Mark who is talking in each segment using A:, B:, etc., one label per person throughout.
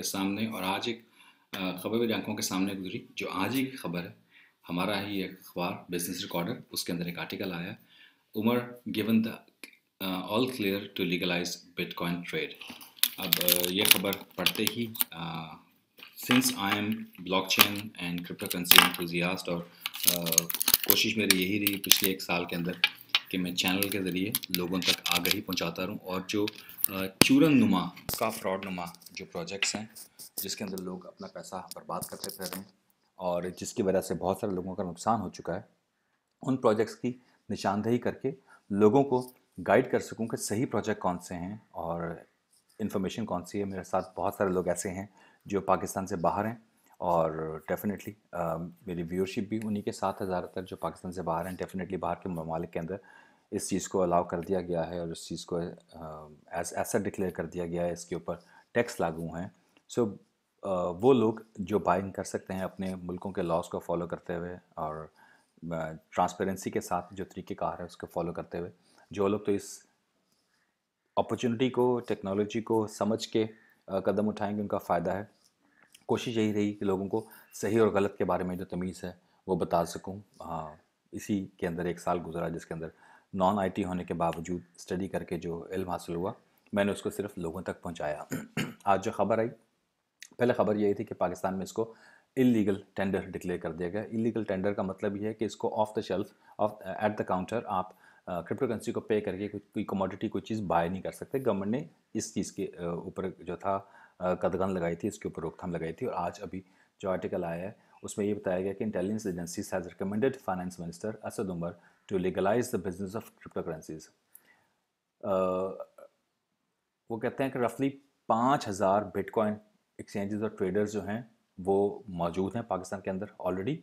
A: सामने, और आज एक खबर मेरी आंखों के सामने गुजरी, जो आज ही की खबर है। हमारा ही एक अखबार बिजनेस रिकॉर्डर, उसके अंदर एक आर्टिकल आया, Umar given the all clear to legalise bitcoin trade. अब ये खबर पढ़ते ही, since I am blockchain and crypto currency enthusiast, और कोशिश मेरी यही रही पिछले एक साल के अंदर कि मैं चैनल के ज़रिए लोगों तक आगाही पहुंचाता रहूं, और जो चूरन नुमा का फ्रॉड नुमा जो प्रोजेक्ट्स हैं जिसके अंदर लोग अपना पैसा बर्बाद करते फिर रहे हैं और जिसकी वजह से बहुत सारे लोगों का नुकसान हो चुका है, उन प्रोजेक्ट्स की निशानदेही करके लोगों को गाइड कर सकूं कि सही प्रोजेक्ट कौन से हैं और इन्फॉर्मेशन कौन सी है। मेरे साथ बहुत सारे लोग ऐसे हैं जो पाकिस्तान से बाहर हैं, और डेफिनेटली मेरी व्यूअरशिप भी उन्हीं के साथ है ज़्यादातर, जो पाकिस्तान से बाहर हैं। डेफिनेटली बाहर के ममालिक के अंदर इस चीज़ को अलाउ कर दिया गया है और इस चीज़ को एज एसेट डिक्लेयर कर दिया गया है, इसके ऊपर टैक्स लागू हैं। सो वो लोग जो बाइंग कर सकते हैं अपने मुल्कों के लॉज को फॉलो करते हुए और ट्रांसपेरेंसी के साथ जो तरीक़ेकार है उसको फॉलो करते हुए, जो लोग तो इस अपॉर्चुनिटी को, टेक्नोलॉजी को समझ के कदम उठाएंगे, उनका फ़ायदा है। कोशिश यही रही कि लोगों को सही और गलत के बारे में जो तमीज़ है वो बता सकूं। इसी के अंदर एक साल गुजरा जिसके अंदर नॉन आईटी होने के बावजूद स्टडी करके जो इल्म हासिल हुआ, मैंने उसको सिर्फ लोगों तक पहुंचाया। आज जो खबर आई, पहले खबर यही थी कि पाकिस्तान में इसको इलीगल टेंडर डिक्लेयर कर दिया गया। इलीगल टेंडर का मतलब ये है कि इसको of the shelf, of at the counter आप क्रिप्टो करेंसी को पे करके कोई कमोडिटी, कोई चीज़ बाय नहीं कर सकते। गवर्नमेंट ने इस चीज़ के ऊपर जो था कदगन लगाई थी, इसके ऊपर रोकथाम लगाई थी। और आज अभी जो आर्टिकल आया है उसमें ये बताया गया कि intelligence agencies has recommended finance minister Asad Umar to legalize the business of crypto currencies. वो कहते हैं कि रफली 5,000 बिटकॉइन एक्सचेंजेस और ट्रेडर्स जो हैं वो मौजूद हैं पाकिस्तान के अंदर ऑलरेडी,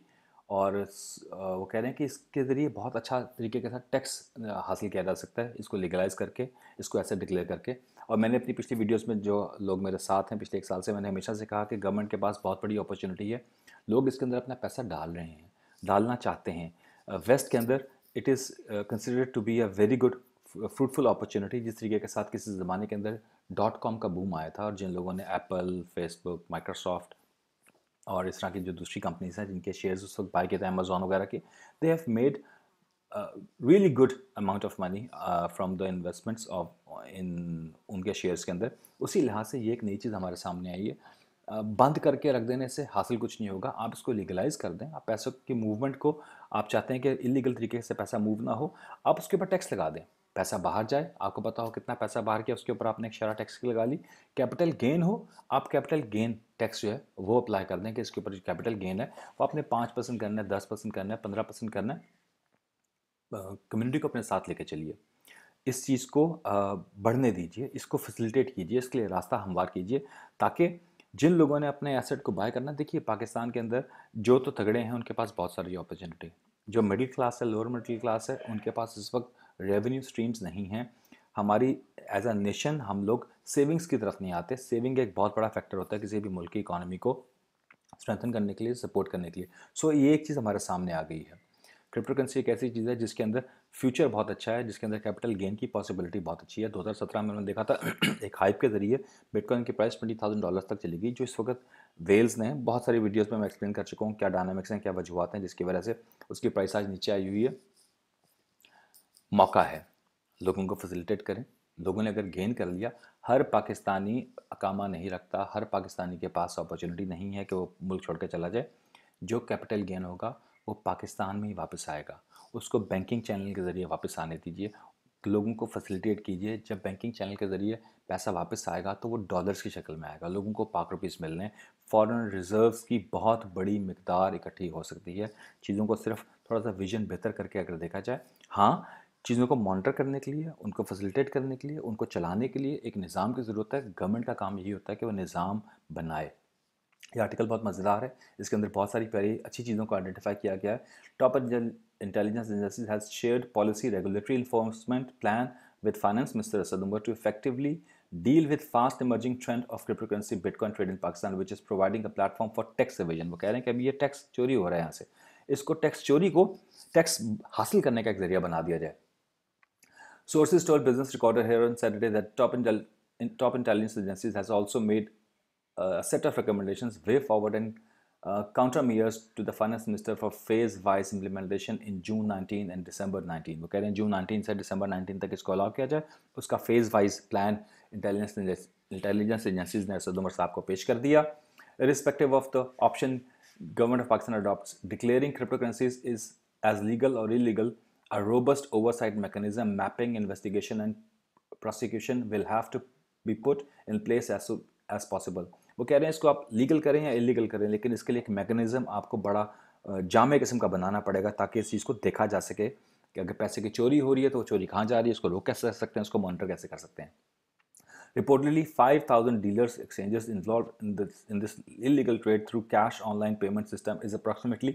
A: और वो कह रहे हैं कि इसके ज़रिए बहुत अच्छा तरीके के साथ टैक्स हासिल किया जा सकता है, इसको लीगलाइज करके, इसको ऐसे डिक्लेयर करके। और मैंने अपनी पिछली वीडियोस में, जो लोग मेरे साथ हैं पिछले एक साल से, मैंने हमेशा से कहा कि गवर्नमेंट के पास बहुत बड़ी अपॉर्चुनिटी है। लोग इसके अंदर अपना पैसा डाल रहे हैं, डालना चाहते हैं। वेस्ट के अंदर it is considered to be a very good fruitful opportunity. जिस तरीके के साथ किसी ज़माने के अंदर .com का बूम आया था, और जिन लोगों ने एप्पल, फेसबुक, माइक्रोसॉफ्ट और इस तरह की जो दूसरी कंपनीज हैं जिनके शेयर्स उस वक्त बाय किए थे, अमेजोन वगैरह के, they have made really good amount of money from the investments of in उनके शेयर्स के अंदर। उसी लिहाज से ये एक नई चीज़ हमारे सामने आई है। बंद करके रख देने से हासिल कुछ नहीं होगा, आप इसको लीगलाइज कर दें। आप पैसों की मूवमेंट को, आप चाहते हैं कि इलीगल तरीके से पैसा मूव ना हो, आप उसके ऊपर टैक्स लगा दें। पैसा बाहर जाए, आपको पता हो कितना पैसा बाहर किया, उसके ऊपर आपने एक शरह टैक्स की लगा ली। कैपिटल गेन हो, आप कैपिटल गेन टैक्स जो है वो अप्लाई कर दें कि इसके ऊपर जो कैपिटल गेन है वो आपने 5% करना है, 10% करना है, 15% करना है। कम्युनिटी को अपने साथ लेके चलिए, इस चीज़ को बढ़ने दीजिए, इसको फैसिलिटेट कीजिए, इसके लिए रास्ता हमवार कीजिए, ताकि जिन लोगों ने अपने एसेट को बाय करना, देखिए पाकिस्तान के अंदर जो तो तगड़े हैं उनके पास बहुत सारी अपॉर्चुनिटी, जो मिडिल क्लास है, लोअर मिडिल क्लास है, उनके पास इस वक्त रेवेन्यू स्ट्रीम्स नहीं हैं। हमारी एज अ नेशन हम लोग सेविंग्स की तरफ नहीं आते। सेविंग एक बहुत बड़ा फैक्टर होता है किसी भी मुल्क की इकॉनमी को स्ट्रेंथन करने के लिए, सपोर्ट करने के लिए। सो ये एक चीज़ हमारे सामने आ गई है। क्रिप्टो करेंसी एक ऐसी चीज़ है जिसके अंदर फ्यूचर बहुत अच्छा है, जिसके अंदर कैपिटल गेन की पॉसिबिलिटी बहुत अच्छी है। 2017 में मैंने देखा था एक हाइप के ज़रिए बिटकॉइन की प्राइस $20,000 तक चली गई, जो इस वक्त वेल्स ने बहुत सारी वीडियोस में मैं एक्सप्लेन कर चुका हूँ क्या डायनामिक्स हैं, क्या वजूहत हैं जिसकी वजह से उसकी प्राइस आज नीचे आई हुई है। मौका है, लोगों को फैसिलिटेट करें। लोगों ने अगर गेन कर लिया, हर पाकिस्तानी अकामा नहीं रखता, हर पाकिस्तानी के पास अपॉर्चुनिटी नहीं है कि वो मुल्क छोड़ के चला जाए। जो कैपिटल गेन होगा वो पाकिस्तान में ही वापस आएगा, उसको बैंकिंग चैनल के ज़रिए वापस आने दीजिए, लोगों को फैसिलिटेट कीजिए। जब बैंकिंग चैनल के ज़रिए पैसा वापस आएगा तो वो डॉलर्स की शक्ल में आएगा, लोगों को पाक रुपीस मिलने, फॉरेन रिजर्व्स की बहुत बड़ी मिकदार इकट्ठी हो सकती है। चीज़ों को सिर्फ थोड़ा सा विजन बेहतर करके अगर देखा जाए, हाँ, चीज़ों को मॉनिटर करने के लिए, उनको फैसिलिटेट करने के लिए, उनको चलाने के लिए एक निज़ाम की ज़रूरत है। गवर्नमेंट का काम यही होता है कि वो निज़ाम बनाए। ये आर्टिकल बहुत मज़ेदार है, इसके अंदर बहुत सारी प्यारी अच्छी चीज़ों को आइडेंटिफाई किया गया है। Top intelligence agencies has shared policy regulatory enforcement plan with finance minister Asad Umar to effectively deal with fast emerging trend of crypto currency bitcoin trade in Pakistan which is providing a platform for tax evasion. वो कह रहे हैं कि अभी ये tax चोरी हो रहा है, यहाँ से इसको टैक्स चोरी को टैक्स हासिल करने का एक जरिया बना दिया जाए। Sources told Business Recorder here on Saturday that top intelligence agencies has also made a set of recommendations way forward and countermeasures to the finance minister for phase wise implementation in June 19 and December 19. वो कह रहे हैं जून 19 से दिसंबर 19 तक इसको allow किया जाए, उसका phase wise plan intelligence agencies ने असद उमर साहब को पेश कर दिया. Irrespective of the option government of Pakistan adopts, declaring cryptocurrencies is as legal or illegal, a robust oversight mechanism mapping investigation and prosecution will have to be put in place as soon as possible. वो कह रहे हैं इसको आप legal करें या illegal करें, लेकिन इसके लिए एक मैकेनिज्म आपको बड़ा जामे किस्म का बनाना पड़ेगा ताकि इस चीज़ को देखा जा सके कि अगर पैसे की चोरी हो रही है तो वो चोरी कहाँ जा रही है, इसको रोक कैसे सकते हैं, उसको मॉनिटर कैसे कर सकते हैं. Reportedly, 5,000 dealers exchanges involved in this illegal trade through cash online payment system is approximately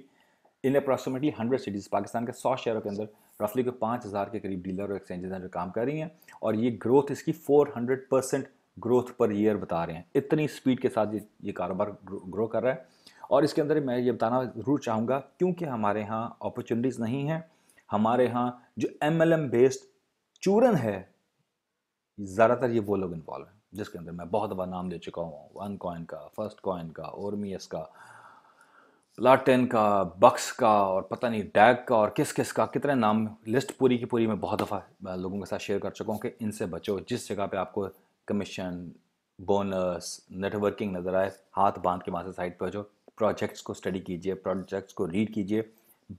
A: 100 cities. Pakistan के 100 शहरों के अंदर रफली को 5,000 के करीब डीलर और एक्सचेंजेस हैं जो काम कर रही हैं, और ये ग्रोथ इसकी 400% ग्रोथ पर ईयर बता रहे हैं. इतनी स्पीड के साथ ये कारोबार ग्रो कर रहा है. और इसके अंदर मैं ये बताना ज़रूर चाहूँगा क्योंकि हमारे यहाँ अपॉर्चुनिटीज़ नहीं हैं. हमारे यहाँ जो MLM बेस्ड चूरन है, ज़्यादातर ये वो लोग इन्वॉल्व हैं जिसके अंदर मैं बहुत बार नाम ले चुका हूँ. वन कॉइन का, फर्स्ट कॉइन का, ओरमियस का, प्लाटेन का, बक्स का, और पता नहीं डैग का, और किस किस का कितने नाम, लिस्ट पूरी की पूरी मैं बहुत दफ़ा लोगों के साथ शेयर कर चुका हूँ कि इनसे बचो. जिस जगह पे आपको कमीशन, बोनस, नेटवर्किंग नज़र आए, हाथ बांध के वहाँ से साइड पर जो प्रोजेक्ट्स को स्टडी कीजिए, प्रोजेक्ट्स को रीड कीजिए.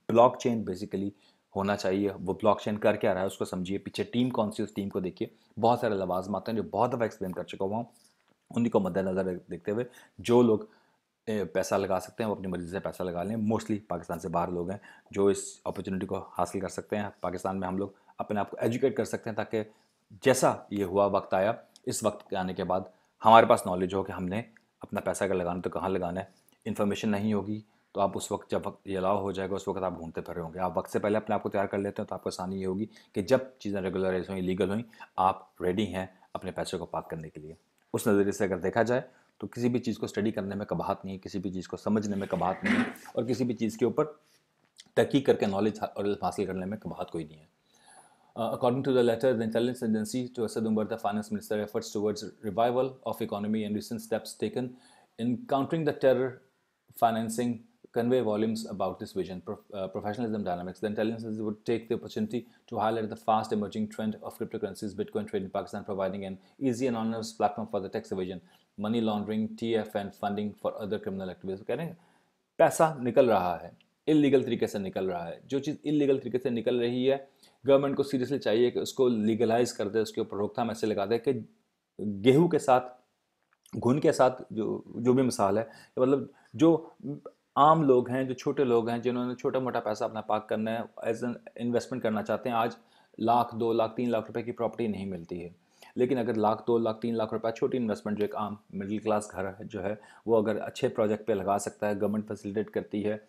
A: ब्लॉकचेन बेसिकली होना चाहिए. वो ब्लॉकचेन कर क्या रहा है उसको समझिए, पीछे टीम कौन सी, उस टीम को देखिए. बहुत सारे लवाज़म आते हैं जो बहुत दफ़ा एक्सप्लेन कर चुका हुआ हूँ. उन्हीं को मद्देनज़र देखते हुए जो लोग पैसा लगा सकते हैं वो अपनी मर्ज़ी से पैसा लगा लें. मोस्टली पाकिस्तान से बाहर लोग हैं जो इस अपॉर्चुनिटी को हासिल कर सकते हैं. पाकिस्तान में हम लोग अपने आप को एजुकेट कर सकते हैं ताकि जैसा ये हुआ वक्त आया, इस वक्त के आने के बाद हमारे पास नॉलेज हो कि हमने अपना पैसा अगर लगाना तो कहाँ लगाना है. इन्फॉर्मेशन नहीं होगी तो आप उस वक्त, जब वक्त ये अलाउ हो जाएगा, उस वक्त आप घूमते फिर होंगे. आप वक्त से पहले अपने आप को तैयार कर लेते हैं तो आपको आसानी ये होगी कि जब चीज़ें रेगुलराइज हुई, लीगल हुई, आप रेडी हैं अपने पैसे को पार्क करने के लिए. उस नज़रिए से अगर देखा जाए तो किसी भी चीज़ को स्टडी करने में कबाहत नहीं है, किसी भी चीज़ को समझने में कबाहत नहीं है, और किसी भी चीज़ के ऊपर तहकीक करके नॉलेज और हासिल करने में कबाहत कोई नहीं है. According to the letter, the intelligence agency to Asad Umar, the finance minister, efforts towards revival of economy and recent steps taken in countering the terror financing convey volumes about this vision. Professionalism dynamics. The intelligence agency would take the opportunity to highlight the fast emerging trend of cryptocurrencies, Bitcoin trade in Pakistan, providing an easy and anonymous platform for the tax evasion, money laundering, TFN funding for other criminal activities. कह रहे हैं पैसा निकल रहा है, illegal तरीके से निकल रहा है. जो चीज़ इलीगल तरीके से निकल रही है, गवर्नमेंट को सीरियसली चाहिए कि उसको लीगलाइज कर दे, उसके ऊपर रोकथाम ऐसे लगा दे कि गेहूं के साथ, घुन के साथ, जो भी मिसाल है, मतलब जो आम लोग हैं, जो छोटे लोग हैं, जिन्होंने छोटा मोटा पैसा अपना पार्क करना है, एज एन इन्वेस्टमेंट करना चाहते हैं, आज 1,00,000, 2,00,000, 3,00,000 रुपए की प्रॉपर्टी नहीं मिलती है. लेकिन अगर 1,00,000, 2,00,000, 3,00,000 रुपये छोटी इन्वेस्टमेंट जो एक आम मिडिल क्लास घर जो है वो अगर अच्छे प्रोजेक्ट पे लगा सकता है, गवर्नमेंट फैसिलिटेट करती है,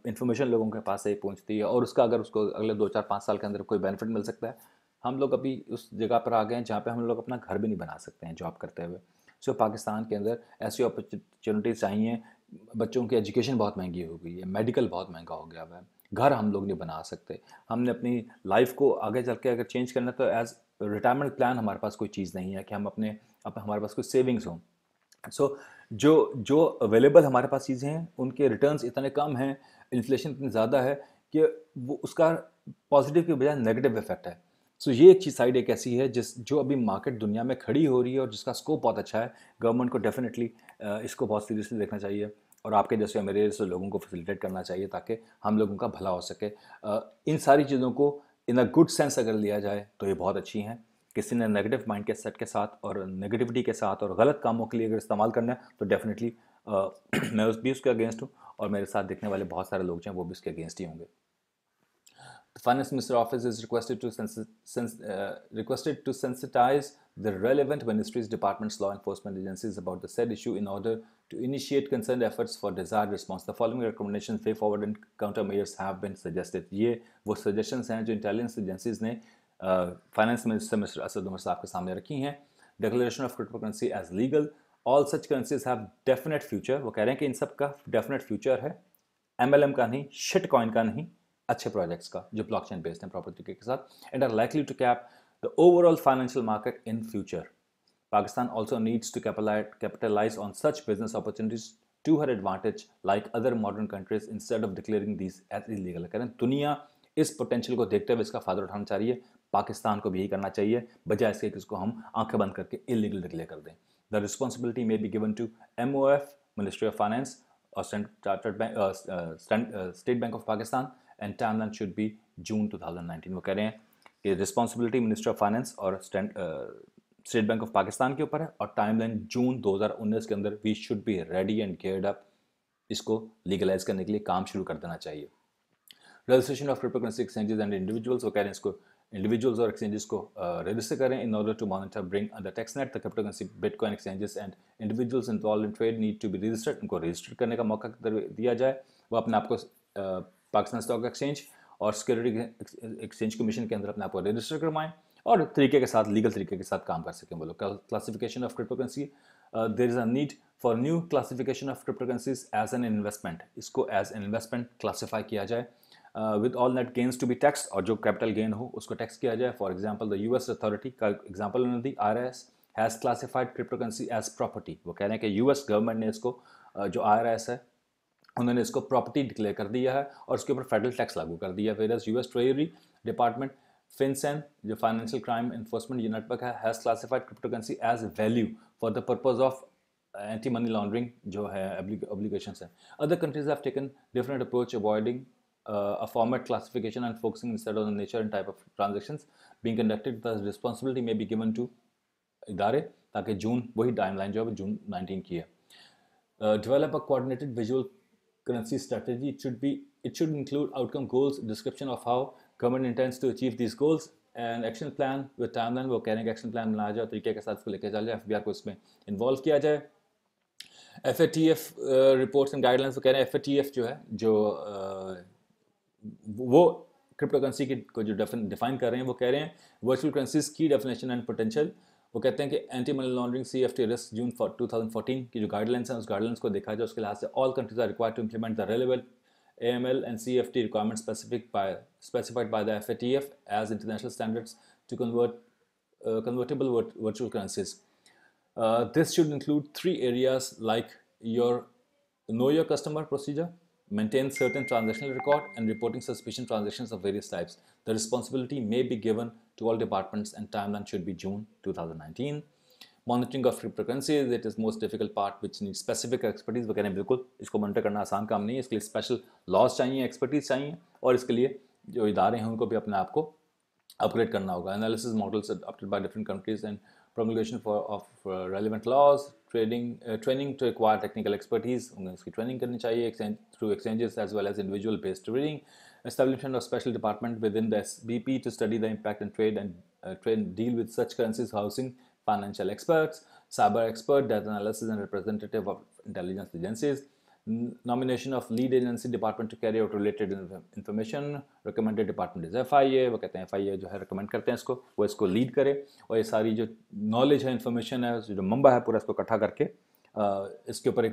A: इन्फॉर्मेशन लोगों के पास से पहुंचती है, और उसका अगर उसको अगले 2, 4, 5 साल के अंदर कोई बेनिफिट मिल सकता है. हम लोग अभी उस जगह पर आ गए हैं जहाँ पे हम लोग अपना घर भी नहीं बना सकते हैं जॉब करते हुए. सो पाकिस्तान के अंदर ऐसी अपॉर्चुनिटीज़ चाहिए. बच्चों की एजुकेशन बहुत महंगी हो गई है, मेडिकल बहुत महंगा हो गया हुआ है, घर हम लोग नहीं बना सकते. हमने अपनी लाइफ को आगे चल के अगर चेंज करना तो एज रिटायरमेंट प्लान हमारे पास कोई चीज़ नहीं है कि हम अपने हमारे पास कोई सेविंग्स हों. सो जो अवेलेबल हमारे पास चीज़ें हैं उनके रिटर्न्स इतने कम हैं, इन्फ्लेशन इतनी ज़्यादा है कि वो उसका पॉजिटिव के बजाय नेगेटिव इफेक्ट है. सो ये एक चीज़ साइड एक ऐसी है जो अभी मार्केट दुनिया में खड़ी हो रही है और जिसका स्कोप बहुत अच्छा है. गवर्नमेंट को डेफिनेटली इसको बहुत सीरियसली देखना चाहिए और आपके जैसे मेरे जैसे लोगों को फैसिलिटेट करना चाहिए ताकि हम लोगों का भला हो सके. इन सारी चीज़ों को इन अ गुड सेंस अगर लिया जाए तो ये बहुत अच्छी हैं. किसी ने नेगेटिव माइंड के सेट के साथ और नेगेटिविटी के साथ और गलत कामों के लिए अगर इस्तेमाल करना है तो डेफिनेटली मैं भी उसके अगेंस्ट हूँ, और मेरे साथ देखने वाले बहुत सारे लोग हैं वो भी उसके अगेंस्ट ही होंगे. The Finance Minister Office is requested to sensitize the relevant ministries, departments, law enforcement agencies about the said issue in order to initiate concerned efforts for desired response. The following recommendations, way forward and countermeasures have been suggested. ये वो suggestions हैं जो intelligence agencies ने Finance Minister Mr. Asad Umar साहब के सामने रखी हैं. Declaration of cryptocurrency as legal. All such currencies have definite future. वो कह रहे हैं कि इन सब का definite future है, MLM का नहीं, shit coin का नहीं, अच्छे प्रोजेक्ट्स का जो ब्लॉकचेन बेस्ड हैं प्रॉपर तरीके के साथ, and are likely to cap the overall financial market in future. Pakistan also needs to capitalize on such business opportunities to her advantage like other modern countries instead of declaring these as illegal. कह रहे हैं दुनिया इस potential को देखते हुए इसका फ़ायदा उठाना चाहिए, पाकिस्तान को भी यही करना चाहिए, बजाय इसके कि इसको हम आंखें बंद करके इलीगल डिक्लेयर कर दें. The responsibility may be given to MOF, Ministry of Finance, or State Bank of Pakistan, and timeline should be June 2019. वो कह रहे हैं कि रिस्पॉन्सिबिलिटी मिनिस्ट्री ऑफ फाइनेंस और स्टेट बैंक ऑफ पाकिस्तान के ऊपर है और टाइमलाइन जून 2019 के अंदर we should be ready and geared up, इसको लीगलाइज करने के लिए काम शुरू कर देना चाहिए. Registration of cryptocurrency exchanges and individuals, वो कह रहे हैं इसको इंडिविजुअल्स और एक्सचेंजेस को रजिस्टर करें in order to monitor bring under tax net the cryptocurrency bitcoin exchanges and individuals involve in trade need to be registered. उनको रजिस्टर करने का मौका दिया जाए. वो अपने आप को पाकिस्तान स्टॉक एक्सचेंज और सिक्योरिटी एक्सचेंज कमीशन के अंदर अपने आप को रजिस्टर करवाएं और तरीके के साथ, लीगल तरीके के साथ काम कर सकें. बोलो classification of cryptocurrency, there is a need for new classification of cryptocurrencies as an investment. इसको एज एन इन्वेस्टमेंट क्लासीफाई किया जाए with all net gains to be tax, और जो कैपिटल गेन हो उसको टैक्स किया जाए. For example the US authority का एग्जाम्पल उन्होंने दी, IRS has classified cryptocurrency as property. वो कह रहे हैं कि यूएस गवर्नमेंट ने इसको जो IRS है उन्होंने इसको प्रॉपर्टी डिक्लेयर कर दिया है और उसके ऊपर फेडरल टैक्स लागू कर दिया. फिर यूएस ट्रेजरी डिपार्टमेंट FinCEN, जो फाइनेंशियल क्राइम इन्फोर्समेंट नेटवर्क है, has classified cryptocurrency as value for the purpose of anti money laundering जो है ऑब्लिगेशंस है. Other countries have taken different approach avoiding a format classification and focusing instead on the nature and type of transactions being conducted. The responsibility may be given to इदारे, ताकि जून वही timeline जो है जून 19 की है. Develop a coordinated visual currency strategy. It should include outcome goals, description of how government intends to achieve these goals, and action plan with timeline. वो कह रहे हैं कि एक्शन प्लान बनाया जाए, तरीके के साथ इसको लेकर चला जाए, FBR को इसमें इन्वॉल्व किया जाए. FATF रिपोर्ट्स एंड गाइडलाइंस, वो कह रहे हैं FATF जो है जो वो क्रिप्टो करेंसी को जो डिफाइन कर रहे हैं, वो कह रहे हैं वर्चुअल करेंसीज की डेफिनेशन एंड पोटेंशियल. वो कहते हैं कि anti money laundering CFT risk June 2014 की जो गाइडलाइंस हैं उस गाइडलाइंस को देखा जाए, उसके लिहाज से all countries are required to implement the relevant AML and CFT requirements specified by the FATF as international standards to convertible virtual currencies. This should include 3 areas like know your customer procedure, maintain certain transactional record, and reporting suspicious transactions of various types. The responsibility may be given to all departments and timeline should be June 2019. Monitoring of cryptocurrencies, it is most difficult part which needs specific expertise. वो कह रहे हैं बिल्कुल इसको monitor करना आसान काम नहीं है, इसके लिए स्पेशल लॉज चाहिए, एक्सपर्टीज चाहिए, और इसके लिए जो इदारे हैं उनको भी अपने आप को अपग्रेड करना होगा. Analysis models adopted by different countries and promulgation of relevant laws, training to acquire technical expertise, इसकी training करनी चाहिए through exchanges as well as individual based training. Establishment of special department within the SBP to study the impact and deal with such currencies, housing financial experts, cyber expert, data analysis and representative of intelligence agencies. Nomination of lead agency department to carry out related information. Recommended department is FIA. वो कहते हैं FIA जो है recommend करते हैं इसको, वो इसको lead करे और ये सारी जो knowledge है, information है, जो मंबा है, पूरा इसको इकट्ठा करके इसके ऊपर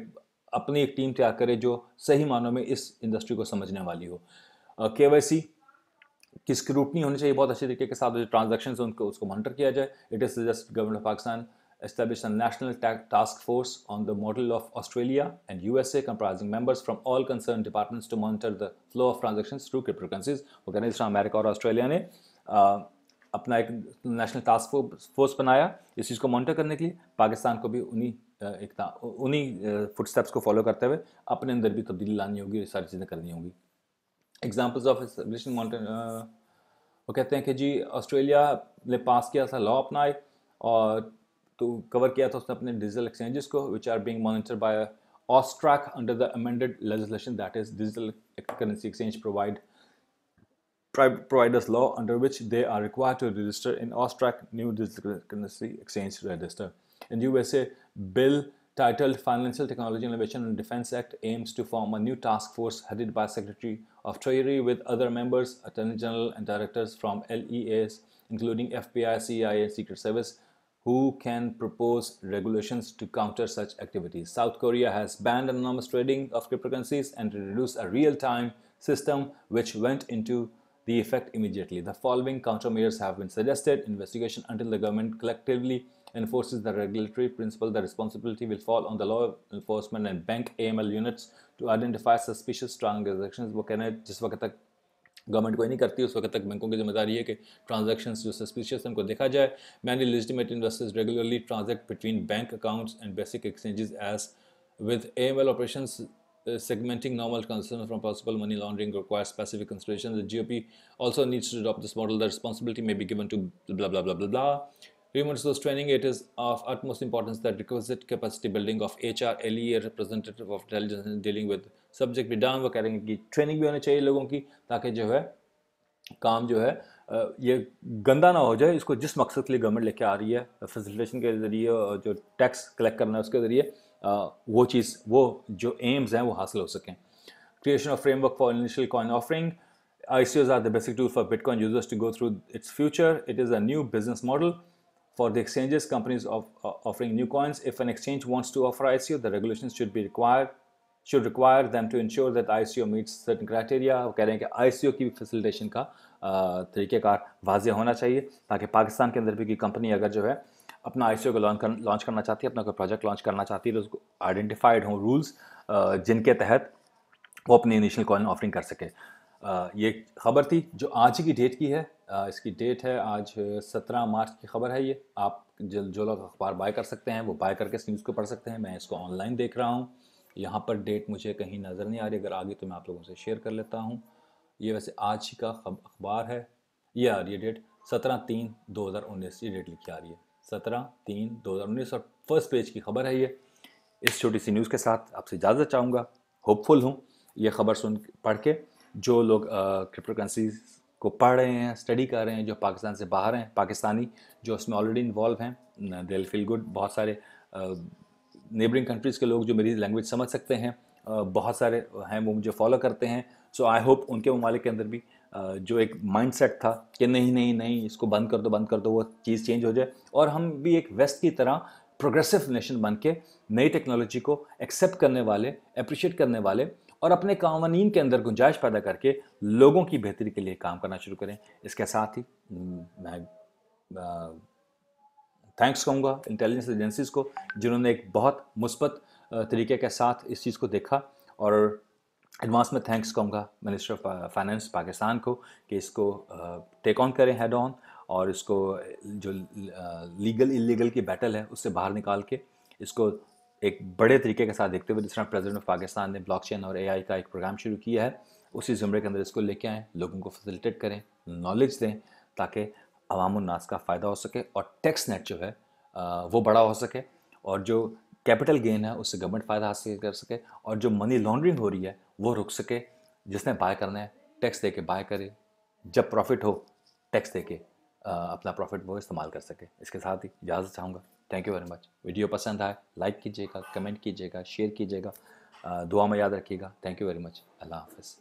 A: अपनी एक टीम तैयार करे जो सही मानों में इस इंडस्ट्री को समझने वाली हो. KYC की स्क्रूटनी होनी चाहिए बहुत अच्छे तरीके के साथ, जो ट्रांजैक्शंस उनको उसको मॉनिटर किया जाए. It is suggest government of Pakistan establish a national task force on the model of Australia and USA comprising members from all concerned departments to monitor the flow of transactions through cryptocurrencies. वो कहते हैं जिस तरह America और Australia ने अपना एक national task force बनाया इस चीज़ को मॉनिटर करने के लिए, पाकिस्तान को भी उन्हीं फुटस्टेप्स को फॉलो करते हुए अपने अंदर भी तब्दीली लानी होगी, सारी चीज़ें करनी होंगी. एग्जाम्पल्स ऑफ एस्टेब्लिशिंग मॉनिटर, वो कहते हैं कि जी ऑस्ट्रेलिया ने पास किया था लॉ अपनाए और तो कवर किया था उसने अपने डिजिटल एक्सचेंजेस को which are being monitored by AUSTRAC under the amended legislation, that is digital currency exchange providers law under which they are required to register in OSTRAC new digital currency exchange register. In USA, bill titled Financial Technology Innovation and Defense Act aims to form a new task force headed by Secretary of Treasury with other members, Attorney General and directors from LEAs including FBI, CIA and Secret Service who can propose regulations to counter such activities. South Korea has banned anonymous trading of cryptocurrencies and introduced a real-time system which went into the effect immediately. The following countermeasures have been suggested: investigation until the government collectively enforces the regulatory principle, the responsibility will fall on the law enforcement and bank AML units to identify suspicious transactions. वो कहना है जिस वक्त तक government कोई नहीं करती उस वक्त तक बैंकों की जिम्मेदारी है कि ट्रांजैक्शंस जो सस्पिशियस हैं उनको देखा जाए. Many legitimate investors regularly transact between bank accounts and basic exchanges as with AML operations segmenting normal concerns from possible money laundering requires specific considerations. The GOP also needs to adopt this model. The responsibility may be given to blah blah blah blah blah. Remote source training. It is of utmost importance that requisite capacity building of HR, LEA, representative of intelligence in dealing with subject be done. वो कह रहे हैं कि training भी होनी चाहिए लोगों की ताकि जो है काम जो है ये गंदा ना हो जाए. इसको जिस मकसद के लिए गवर्नमेंट लेके आ रही है फैसिलिटेशन के ज़रिए और जो टैक्स कलेक्ट करना है उसके ज़रिए वो चीज़ वो जो एम्स हैं वो हासिल हो सकें. Creation of framework for initial coin offering. ICOs are the basic tool for Bitcoin users to go through its future. It is a new business model for the exchanges, companies offering new coins. If an exchange wants to offer ICO, the regulations should require them to ensure that ICO meets certain criteria. वो कह रहे हैं कि ICO की facilitation का तरीक़ेकार वाज़ेह होना चाहिए ताकि पाकिस्तान के अंदर भी की कंपनी अगर जो है अपना ICO को लॉन्च करना चाहती है, अपना कोई प्रोजेक्ट लॉन्च करना चाहती है तो उसको आइडेंटिफाइड हों रूल्स जिनके तहत वो अपनी इनिशियल कॉइन ऑफरिंग कर सके. ये खबर थी जो आज की डेट की है. इसकी डेट है आज 17 मार्च की खबर है. ये आप जो लोग अखबार बाय कर सकते हैं वो बाय करके इस न्यूज़ को पढ़ सकते हैं. मैं इसको ऑनलाइन देख रहा हूँ. यहाँ पर डेट मुझे कहीं नज़र नहीं आ रही. अगर आगे तो मैं आप लोगों से शेयर कर लेता हूँ. ये वैसे आज का अखबार है. ये आ रही है डेट 17/3/2019. ये डेट लिखी आ रही है 17/3/2019 और फर्स्ट पेज की खबर है ये. इस छोटी सी न्यूज़ के साथ आपसे इजाज़त चाहूँगा. होपफुल हूँ ये खबर पढ़ के जो लोग क्रिप्टो करेंसी को पढ़ रहे हैं, स्टडी कर रहे हैं, जो पाकिस्तान से बाहर हैं, पाकिस्तानी जो उसमें ऑलरेडी इन्वॉल्व हैं, दे विल फील गुड. बहुत सारे नेबरिंग कंट्रीज़ के लोग जो मेरी लैंग्वेज समझ सकते हैं बहुत सारे हैं वो मुझे फॉलो करते हैं. सो आई होप उनके ममालिक के अंदर भी जो एक माइंडसेट था कि नहीं नहीं नहीं इसको बंद कर दो वो चीज़ चेंज हो जाए और हम भी एक वेस्ट की तरह प्रोग्रेसिव नेशन बन के नई टेक्नोलॉजी को एक्सेप्ट करने वाले, अप्रिशिएट करने वाले और अपने कानून के अंदर गुंजाइश पैदा करके लोगों की बेहतरी के लिए काम करना शुरू करें. इसके साथ ही मैं थैंक्स कहूँगा इंटेलिजेंस एजेंसीज़ को जिन्होंने एक बहुत मुस्बत तरीके के साथ इस चीज़ को देखा और एडवांस में थैंक्स कहूँगा मिनिस्टर ऑफ फाइनेंस पाकिस्तान को कि इसको टेक ऑन करें हेड ऑन और इसको जो लीगल इलीगल की बैटल है उससे बाहर निकाल के इसको एक बड़े तरीके के साथ देखते हुए जिस तरह प्रेसिडेंट ऑफ पाकिस्तान ने ब्लॉकचेन और AI का एक प्रोग्राम शुरू किया है उसी ज़ुमरे के अंदर इसको लेके आएँ, लोगों को फैसिलिटेट करें, नॉलेज दें ताकि अवामुन्नास का फ़ायदा हो सके और टैक्स नेट जो है वो बड़ा हो सके और जो कैपिटल गेन है उससे गवर्नमेंट फ़ायदा हासिल कर सके और जो मनी लॉन्ड्रिंग हो रही है वो रुक सके. जिसने बाय करना है टैक्स दे के बाय करे, जब प्रॉफिट हो टैक्स दे के अपना प्रॉफिट वो इस्तेमाल कर सके. इसके साथ ही इजाज़त चाहूँगा. Thank you very much. Video पसंद आए लाइक कीजिएगा, कमेंट कीजिएगा, शेयर कीजिएगा, दुआ में याद रखिएगा. Thank you very much. Allah हाफ़िज़.